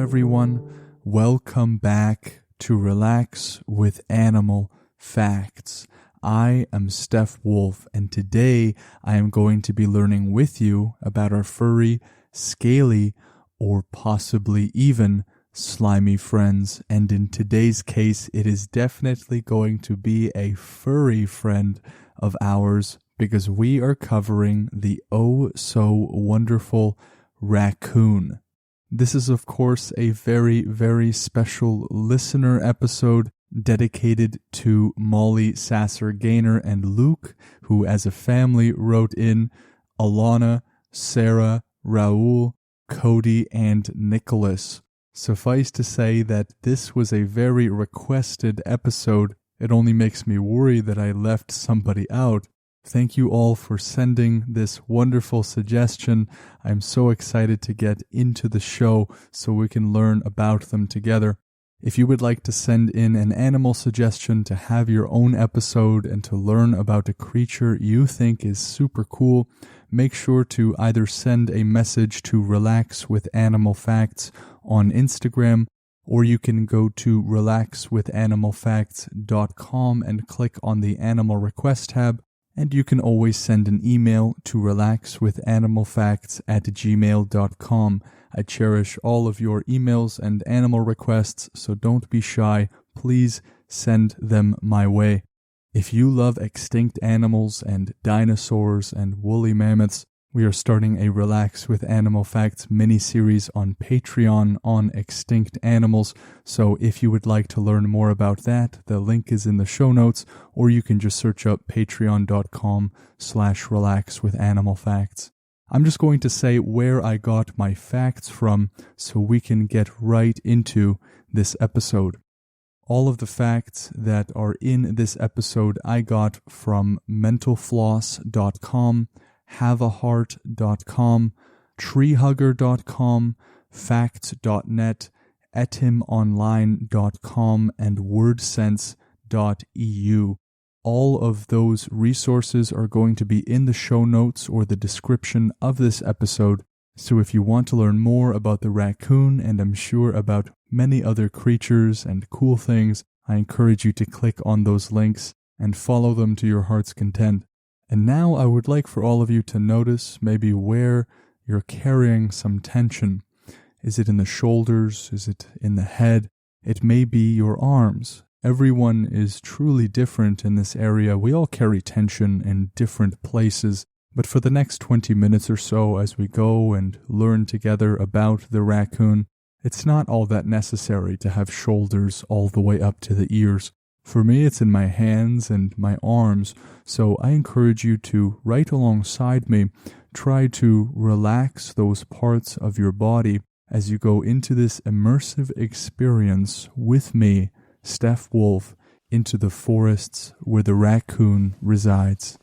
everyone. Welcome back to Relax with Animal Facts. I am Stef Wolfe, and today I am going to be learning with you about our furry, scaly, or possibly even slimy friends. And in today's case, it is definitely going to be a furry friend of ours because we are covering the oh so wonderful raccoon. This is, of course, a very, very special listener episode dedicated to Molly Sasser-Gaynor and Luke, who as a family wrote in, Alana, Sarah, Raul, Cody, and Nicholas. Suffice to say that this was a very requested episode. It only makes me worry that I left somebody out. Thank you all for sending this wonderful suggestion. I'm so excited to get into the show so we can learn about them together. If you would like to send in an animal suggestion to have your own episode and to learn about a creature you think is super cool, make sure to either send a message to Relax with Animal Facts on Instagram, or you can go to relaxwithanimalfacts.com and click on the Animal Request tab. And you can always send an email to relaxwithanimalfacts@gmail.com. I cherish all of your emails and animal requests, so don't be shy. Please send them my way. If you love extinct animals and dinosaurs and woolly mammoths, we are starting a Relax with Animal Facts mini-series on Patreon on extinct animals. So if you would like to learn more about that, the link is in the show notes, or you can just search up patreon.com/relaxwithanimalfacts. I'm just going to say where I got my facts from so we can get right into this episode. All of the facts that are in this episode I got from mentalfloss.com, haveaheart.com, treehugger.com, facts.net, etimonline.com, and wordsense.eu. All of those resources are going to be in the show notes or the description of this episode. So if you want to learn more about the raccoon, and I'm sure about many other creatures and cool things, I encourage you to click on those links and follow them to your heart's content. And now I would like for all of you to notice maybe where you're carrying some tension. Is it in the shoulders? Is it in the head? It may be your arms. Everyone is truly different in this area. We all carry tension in different places. But for the next 20 minutes or so as we go and learn together about the raccoon, it's not all that necessary to have shoulders all the way up to the ears. For me, it's in my hands and my arms, so I encourage you to, right alongside me, try to relax those parts of your body as you go into this immersive experience with me, Stef Wolfe, into the forests where the raccoon resides.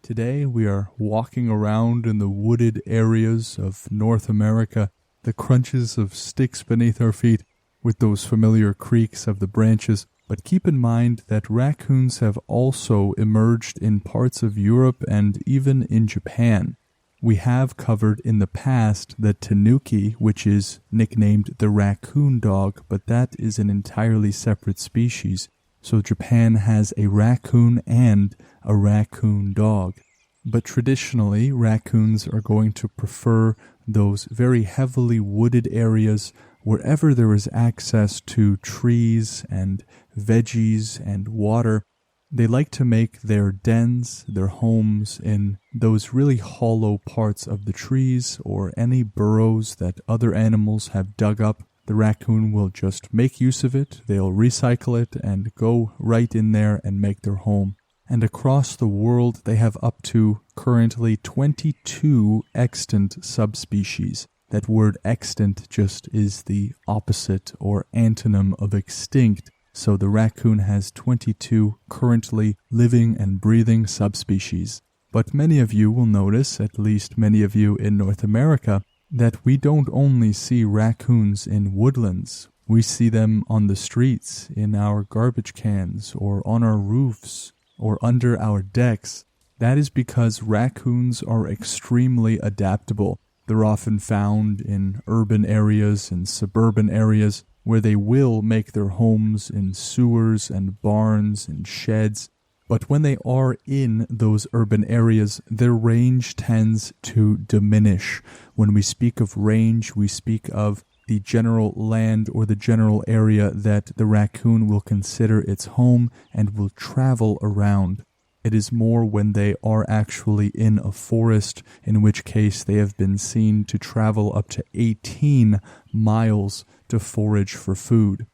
Today we are walking around in the wooded areas of North America, the crunches of sticks beneath our feet, with those familiar creaks of the branches. But keep in mind that raccoons have also emerged in parts of Europe and even in Japan. We have covered in the past the tanuki, which is nicknamed the raccoon dog, but that is an entirely separate species. So Japan has a raccoon and a raccoon dog. But traditionally, raccoons are going to prefer those very heavily wooded areas wherever there is access to trees and veggies and water. They like to make their dens, their homes, in those really hollow parts of the trees or any burrows that other animals have dug up. The raccoon will just make use of it, they'll recycle it, and go right in there and make their home. And across the world, they have up to currently 22 extant subspecies. That word extant just is the opposite or antonym of extinct. So the raccoon has 22 currently living and breathing subspecies. But many of you will notice, at least many of you in North America, that we don't only see raccoons in woodlands. We see them on the streets, in our garbage cans, or on our roofs, or under our decks. That is because raccoons are extremely adaptable. They're often found in urban areas and suburban areas where they will make their homes in sewers and barns and sheds. But when they are in those urban areas, their range tends to diminish. When we speak of range, we speak of the general land or the general area that the raccoon will consider its home and will travel around. It is more when they are actually in a forest, in which case they have been seen to travel up to 18 miles to forage for food.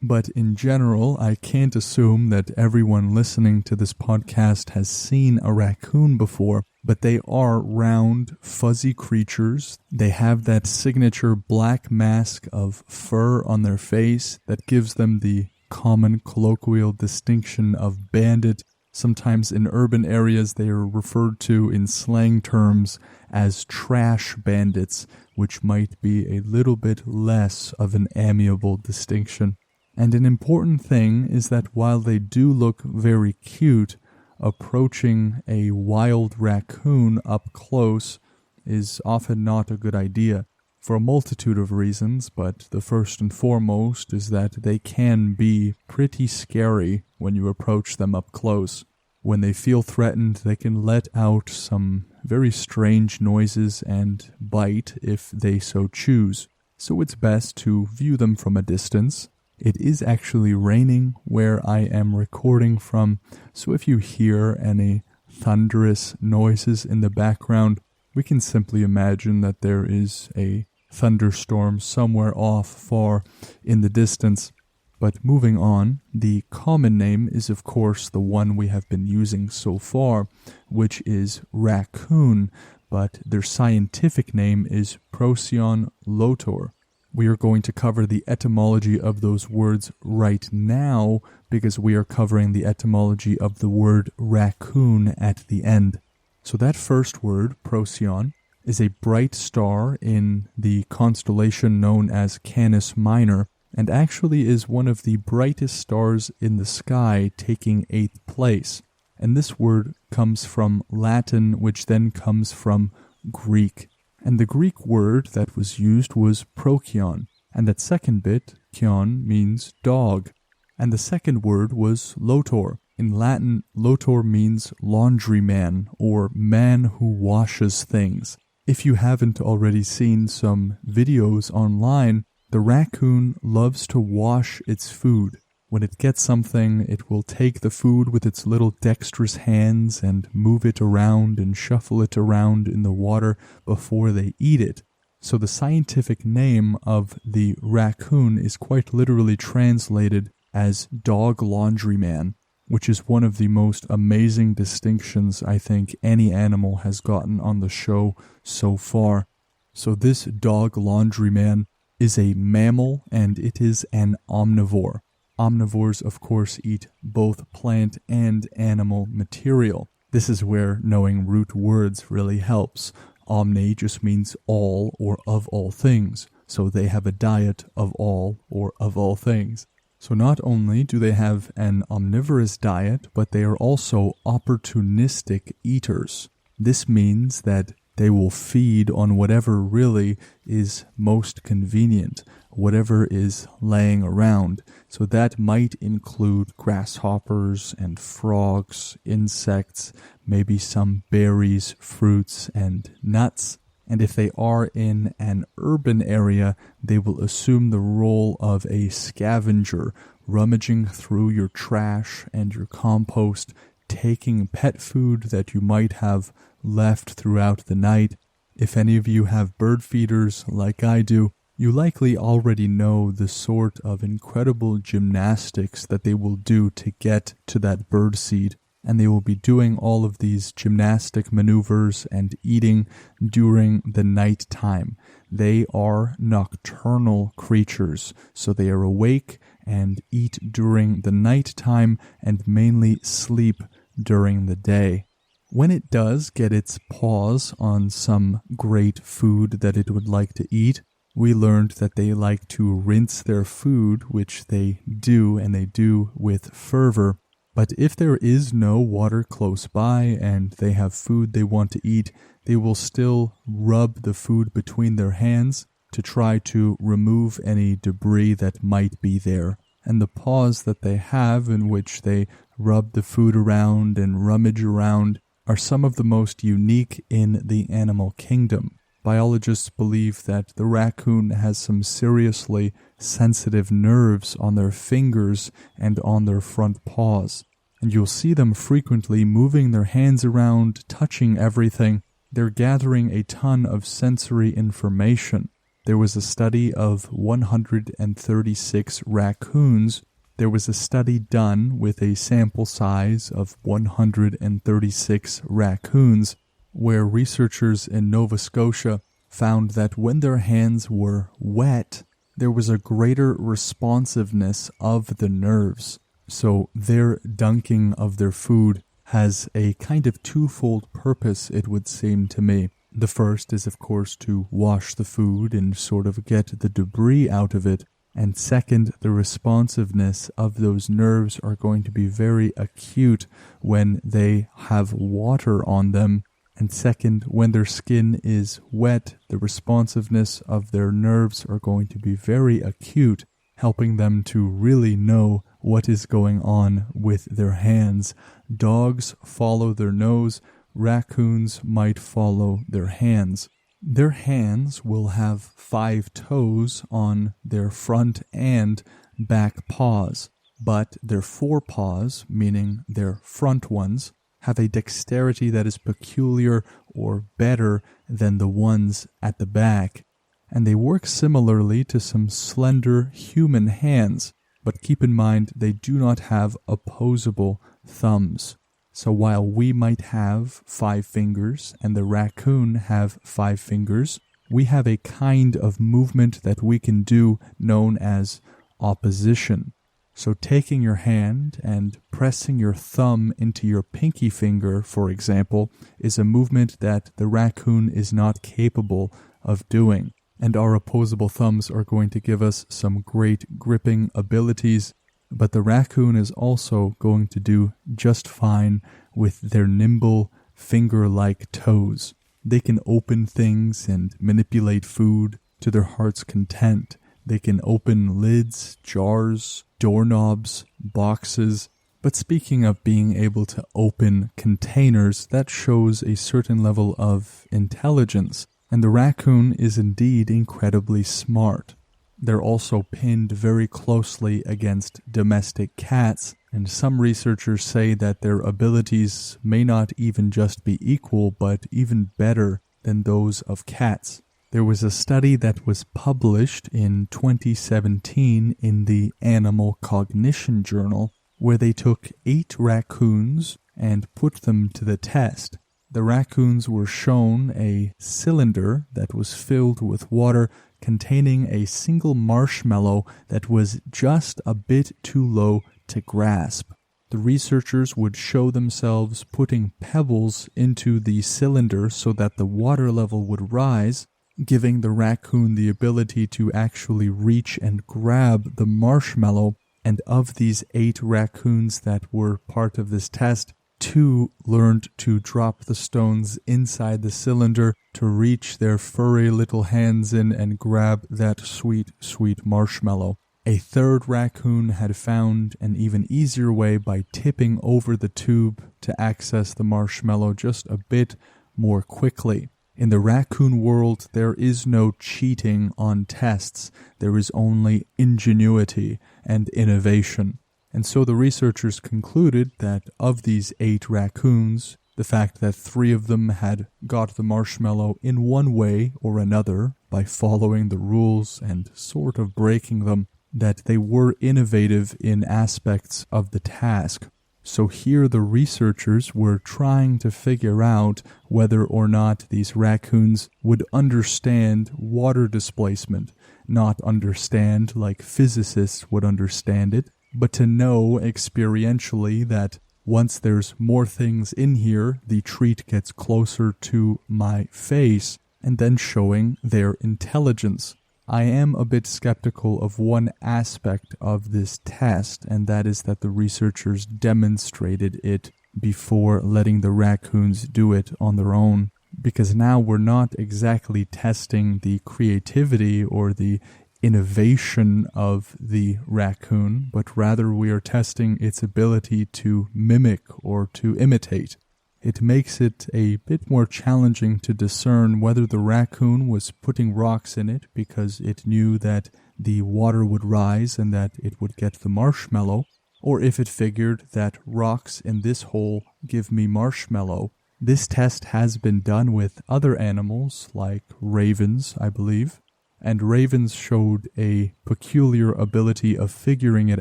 But in general, I can't assume that everyone listening to this podcast has seen a raccoon before, but they are round, fuzzy creatures. They have that signature black mask of fur on their face that gives them the common colloquial distinction of bandit. Sometimes in urban areas they are referred to in slang terms as trash bandits, which might be a little bit less of an amiable distinction. And an important thing is that while they do look very cute, approaching a wild raccoon up close is often not a good idea for a multitude of reasons, but the first and foremost is that they can be pretty scary when you approach them up close. When they feel threatened, they can let out some very strange noises and bite if they so choose. So it's best to view them from a distance. It is actually raining where I am recording from, so if you hear any thunderous noises in the background, we can simply imagine that there is a thunderstorm somewhere off far in the distance. But moving on, the common name is of course the one we have been using so far, which is raccoon, but their scientific name is Procyon lotor. We are going to cover the etymology of those words right now because we are covering the etymology of the word raccoon at the end. So that first word, Procyon, is a bright star in the constellation known as Canis Minor, and actually is one of the brightest stars in the sky, taking 8th place. And this word comes from Latin, which then comes from Greek. And the Greek word that was used was prokyon, and that second bit, kyon, means dog. And the second word was lotor. In Latin, lotor means laundryman, or man who washes things. If you haven't already seen some videos online, the raccoon loves to wash its food. When it gets something, it will take the food with its little dexterous hands and move it around and shuffle it around in the water before they eat it. So the scientific name of the raccoon is quite literally translated as dog laundryman, which is one of the most amazing distinctions I think any animal has gotten on the show so far. So this dog laundryman is a mammal and it is an omnivore. Omnivores, of course, eat both plant and animal material. This is where knowing root words really helps. Omni just means all or of all things, so they have a diet of all or of all things. So not only do they have an omnivorous diet, but they are also opportunistic eaters. This means that they will feed on whatever really is most convenient, whatever is laying around. So that might include grasshoppers and frogs, insects, maybe some berries, fruits, and nuts. And if they are in an urban area, they will assume the role of a scavenger, rummaging through your trash and your compost, taking pet food that you might have left throughout the night. If any of you have bird feeders like I do, you likely already know the sort of incredible gymnastics that they will do to get to that bird seed. And they will be doing all of these gymnastic maneuvers and eating during the night time. They are nocturnal creatures, so they are awake and eat during the night time and mainly sleep during the day. When it does get its paws on some great food that it would like to eat, we learned that they like to rinse their food, which they do, and they do with fervor. But if there is no water close by and they have food they want to eat, they will still rub the food between their hands to try to remove any debris that might be there. And the paws that they have in which they rub the food around and rummage around are some of the most unique in the animal kingdom. Biologists believe that the raccoon has some seriously sensitive nerves on their fingers and on their front paws. And you'll see them frequently moving their hands around, touching everything. They're gathering a ton of sensory information. There was a study of 136 raccoons. There was a study done with a sample size of 136 raccoons, where researchers in Nova Scotia found that when their hands were wet, there was a greater responsiveness of the nerves. So their dunking of their food has a kind of twofold purpose, it would seem to me. The first is, of course, to wash the food and sort of get the debris out of it. And second, the responsiveness of those nerves are going to be very acute when they have water on them. And second, when their skin is wet, the responsiveness of their nerves are going to be very acute, helping them to really know what is going on with their hands. Dogs follow their nose. Raccoons might follow their hands. Their hands will have 5 toes on their front and back paws, but their forepaws, meaning their front ones, have a dexterity that is peculiar or better than the ones at the back. And they work similarly to some slender human hands, but keep in mind they do not have opposable thumbs. So while we might have 5 fingers and the raccoon have 5 fingers, we have a kind of movement that we can do known as opposition. So taking your hand and pressing your thumb into your pinky finger, for example, is a movement that the raccoon is not capable of doing. And our opposable thumbs are going to give us some great gripping abilities, but the raccoon is also going to do just fine with their nimble, finger-like toes. They can open things and manipulate food to their heart's content. They can open lids, jars, doorknobs, boxes. But speaking of being able to open containers, that shows a certain level of intelligence. And the raccoon is indeed incredibly smart. They're also pinned very closely against domestic cats, and some researchers say that their abilities may not even just be equal, but even better than those of cats. There was a study that was published in 2017 in the Animal Cognition Journal, where they took 8 raccoons and put them to the test. The raccoons were shown a cylinder that was filled with water containing a single marshmallow that was just a bit too low to grasp. The researchers would show themselves putting pebbles into the cylinder so that the water level would rise, giving the raccoon the ability to actually reach and grab the marshmallow. And of these 8 raccoons that were part of this test, 2 learned to drop the stones inside the cylinder to reach their furry little hands in and grab that sweet, sweet marshmallow. A 3rd raccoon had found an even easier way by tipping over the tube to access the marshmallow just a bit more quickly. In the raccoon world, there is no cheating on tests. There is only ingenuity and innovation. And so the researchers concluded that of these 8 raccoons, the fact that 3 of them had got the marshmallow in one way or another by following the rules and sort of breaking them, that they were innovative in aspects of the task. So here the researchers were trying to figure out whether or not these raccoons would understand water displacement, not understand like physicists would understand it, but to know experientially that once there's more things in here, the treat gets closer to my face, and then showing their intelligence. I am a bit skeptical of one aspect of this test, and that is that the researchers demonstrated it before letting the raccoons do it on their own. Because now we're not exactly testing the creativity or the innovation of the raccoon, but rather we are testing its ability to mimic or to imitate. It makes it a bit more challenging to discern whether the raccoon was putting rocks in it because it knew that the water would rise and that it would get the marshmallow, or if it figured that rocks in this hole give me marshmallow. This test has been done with other animals like ravens, I believe, and ravens showed a peculiar ability of figuring it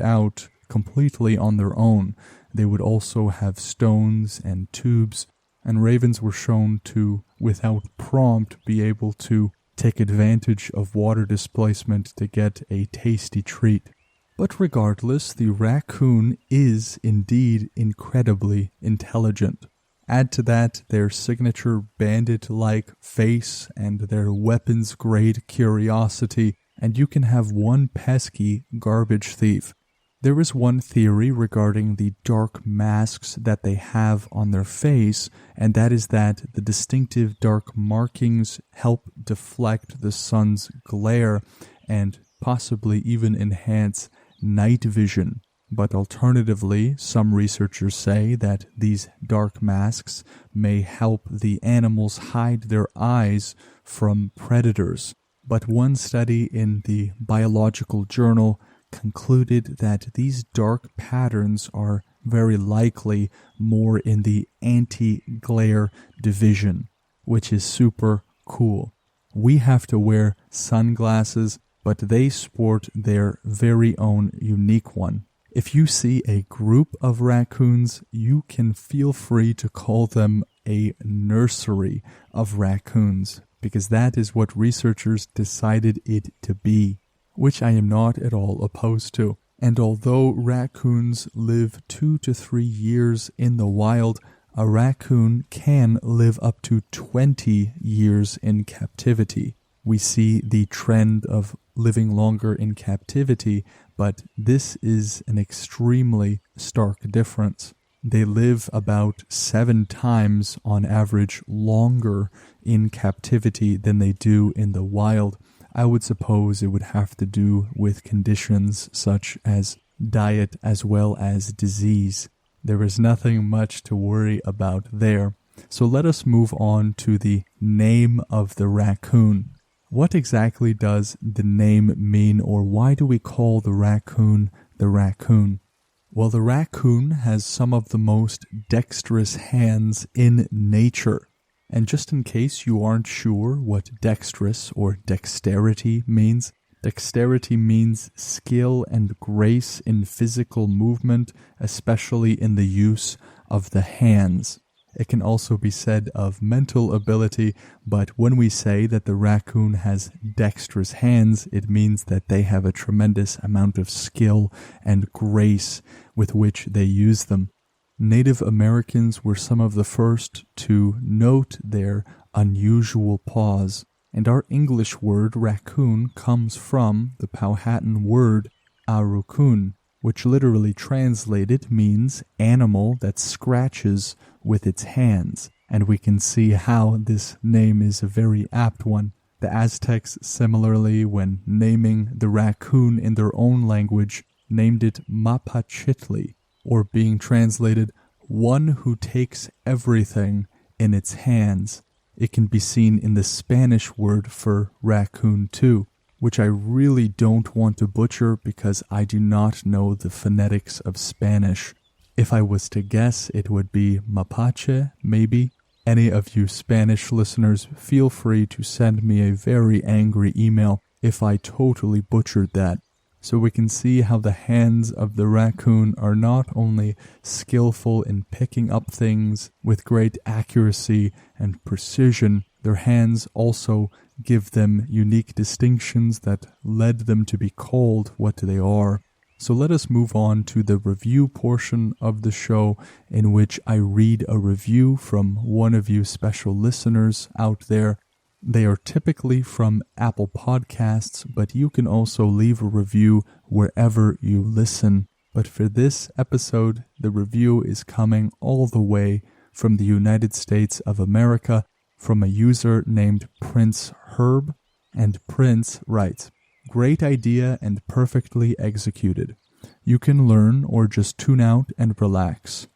out completely on their own. They would also have stones and tubes, and ravens were shown to, without prompt, be able to take advantage of water displacement to get a tasty treat. But regardless, the raccoon is indeed incredibly intelligent. Add to that their signature bandit-like face and their weapons-grade curiosity, and you can have one pesky garbage thief. There is one theory regarding the dark masks that they have on their face, and that is that the distinctive dark markings help deflect the sun's glare and possibly even enhance night vision. But alternatively, some researchers say that these dark masks may help the animals hide their eyes from predators. But one study in the biological journal concluded that these dark patterns are very likely more in the anti-glare division, which is super cool. We have to wear sunglasses, but they sport their very own unique one. If you see a group of raccoons, you can feel free to call them a nursery of raccoons, because that is what researchers decided it to be, which I am not at all opposed to. And although raccoons live 2 to 3 years in the wild, a raccoon can live up to 20 years in captivity. We see the trend of living longer in captivity, but this is an extremely stark difference. They live about 7 times on average longer in captivity than they do in the wild. I would suppose it would have to do with conditions such as diet as well as disease. There is nothing much to worry about there. So let us move on to the name of the raccoon. What exactly does the name mean, or why do we call the raccoon the raccoon? Well, the raccoon has some of the most dexterous hands in nature. And just in case you aren't sure what dexterous or dexterity means, dexterity means skill and grace in physical movement, especially in the use of the hands. It can also be said of mental ability, but when we say that the raccoon has dexterous hands, it means that they have a tremendous amount of skill and grace with which they use them. Native Americans were some of the first to note their unusual paws, and our English word raccoon comes from the Powhatan word arukun, which literally translated means animal that scratches with its hands, and we can see how this name is a very apt one. The Aztecs similarly, when naming the raccoon in their own language, named it Mapachitli, or being translated, one who takes everything in its hands. It can be seen in the Spanish word for raccoon too, which I really don't want to butcher because I do not know the phonetics of Spanish. If I was to guess, it would be mapache, maybe. Any of you Spanish listeners, feel free to send me a very angry email if I totally butchered that. So we can see how the hands of the raccoon are not only skillful in picking up things with great accuracy and precision, their hands also give them unique distinctions that led them to be called what they are. So let us move on to the review portion of the show, in which I read a review from one of you special listeners out there. They are typically from Apple Podcasts, but you can also leave a review wherever you listen. But for this episode, the review is coming all the way from the United States of America from a user named Prince Herb. And Prince writes, "Great idea and perfectly executed. You can learn or just tune out and relax.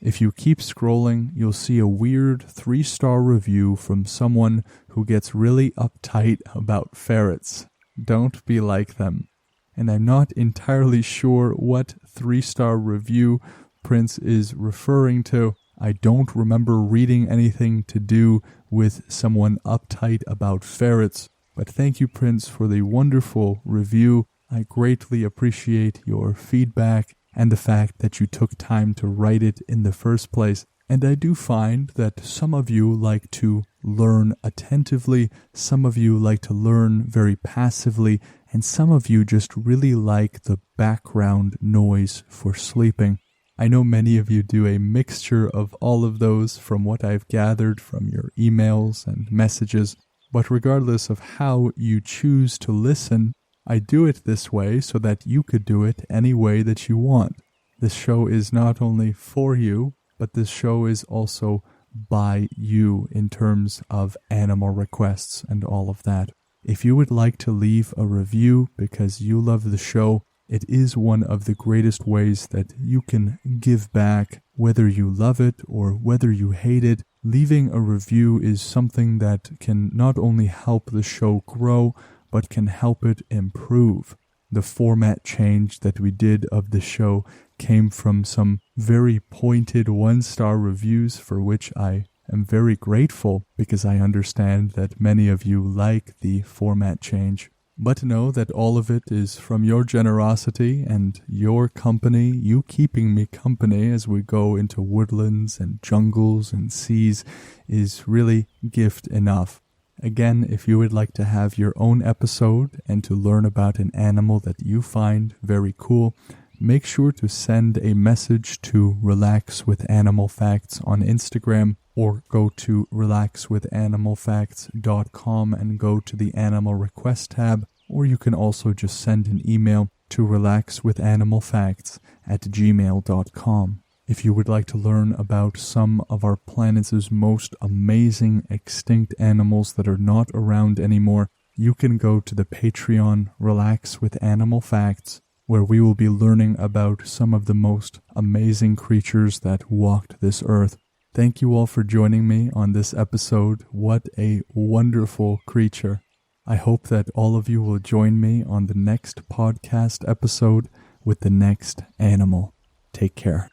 If you keep scrolling, you'll see a weird 3-star review from someone who gets really uptight about ferrets. Don't be like them." And I'm not entirely sure what 3-star review Prince is referring to. I don't remember reading anything to do with someone uptight about ferrets. But thank you, Prince, for the wonderful review. I greatly appreciate your feedback and the fact that you took time to write it in the first place. And I do find that some of you like to learn attentively, some of you like to learn very passively, and some of you just really like the background noise for sleeping. I know many of you do a mixture of all of those from what I've gathered from your emails and messages. But regardless of how you choose to listen, I do it this way so that you could do it any way that you want. This show is not only for you, but this show is also by you in terms of animal requests and all of that. If you would like to leave a review because you love the show, it is one of the greatest ways that you can give back, whether you love it or whether you hate it. Leaving a review is something that can not only help the show grow, but can help it improve. The format change that we did of the show came from some very pointed 1-star reviews for which I am very grateful because I understand that many of you like the format change. But know that all of it is from your generosity and your company, you keeping me company as we go into woodlands and jungles and seas is really gift enough. Again, if you would like to have your own episode and to learn about an animal that you find very cool, make sure to send a message to Relax with Animal Facts on Instagram or go to relaxwithanimalfacts.com and go to the Animal Request tab, or you can also just send an email to relaxwithanimalfacts@gmail.com. If you would like to learn about some of our planet's most amazing extinct animals that are not around anymore, you can go to the Patreon Relax with Animal Facts, where we will be learning about some of the most amazing creatures that walked this earth. Thank you all for joining me on this episode. What a wonderful creature. I hope that all of you will join me on the next podcast episode with the next animal. Take care.